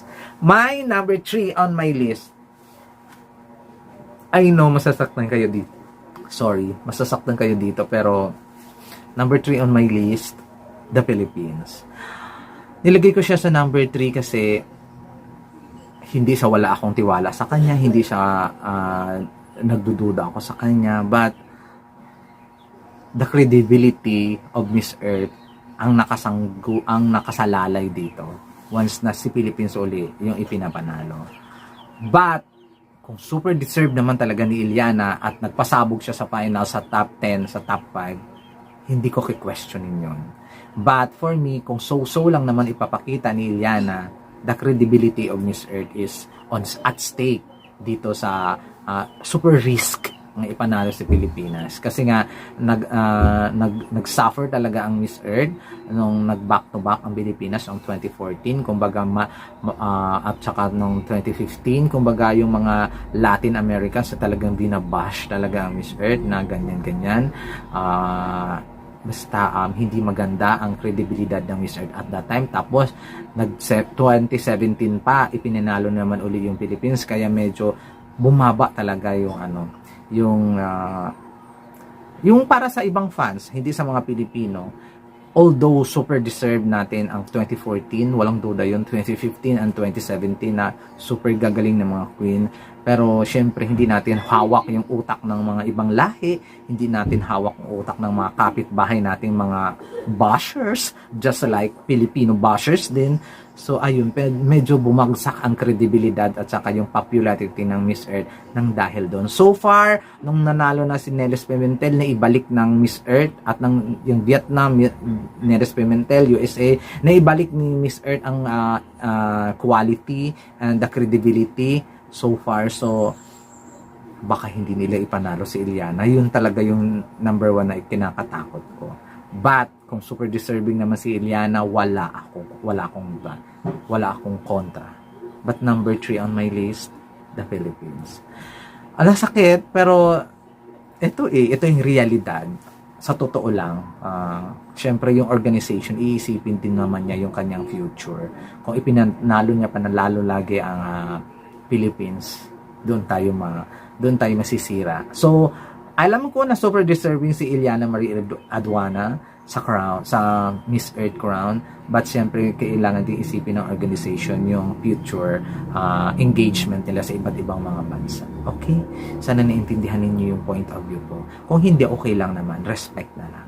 Philippines. My number 3 on my list. I know masasaktan kayo dito. Sorry, masasaktan kayo dito, pero number 3 on my list, the Philippines. Nilagay ko siya sa number 3 kasi hindi sa wala akong tiwala sa kanya, hindi siya nagdududa ako sa kanya, but the credibility of Miss Earth ang nakasalalay dito once na si Philippines uli yung ipinapanalo. But kung super deserved naman talaga ni Iliana at nagpasabog siya sa final sa top 10, sa top 5, hindi ko ki-questionin yun. But for me, kung so-so lang naman ipapakita ni Iliana, the credibility of Miss Earth is at stake dito sa super risk ng ipanalo si Pilipinas. Kasi nga, nag-suffer talaga ang Miss Earth nung nag-back-to-back ang Pilipinas noong 2014, kumbaga at saka noong 2015, kumbaga yung mga Latin Americans na talagang binabash talaga ang Miss Earth na ganyan-ganyan. Basta hindi maganda ang kredibilidad ng Miss Earth at that time. Tapos, 2017 pa, ipinanalo naman uli yung Philippines, kaya medyo bumaba talaga yung para sa ibang fans, hindi sa mga Pilipino. Although super deserved natin ang 2014, walang duda yun, 2015 and 2017 na super gagaling ng mga queen. Pero syempre hindi natin hawak yung utak ng mga ibang lahi, hindi natin hawak yung utak ng mga kapitbahay nating mga bashers, just like Filipino bashers din. So ayun, medyo bumagsak ang kredibilidad at saka yung popularity ng Miss Earth nang dahil doon. So far, nung nanalo na si Neles Pimentel, na ibalik ng Miss Earth at ng yung Vietnam, Neles Pimentel, USA, na ibalik ni Miss Earth ang quality and the credibility so far. So baka hindi nila ipanalo si Iliana. Yun talaga yung number 1 na kinakatakot ko. But kung super deserving naman si Iliana, wala akong kontra. But number 3 on my list, the Philippines. Sakit, pero ito yung realidad. Sa totoo lang, syempre yung organization, iisipin din naman niya yung kanyang future. Kung ipinanalo niya panalalo lagi ang Philippines, doon tayo masisira. So, alam ko na super deserving si Iliana Marie Aduana sa crown, sa Miss Earth crown, but syempre kailangan din isipin ng organization yung future engagement nila sa iba't ibang mga bansa. Okay? Sana naintindihan ninyo yung point of view ko. Kung hindi, okay lang naman. Respect na lang.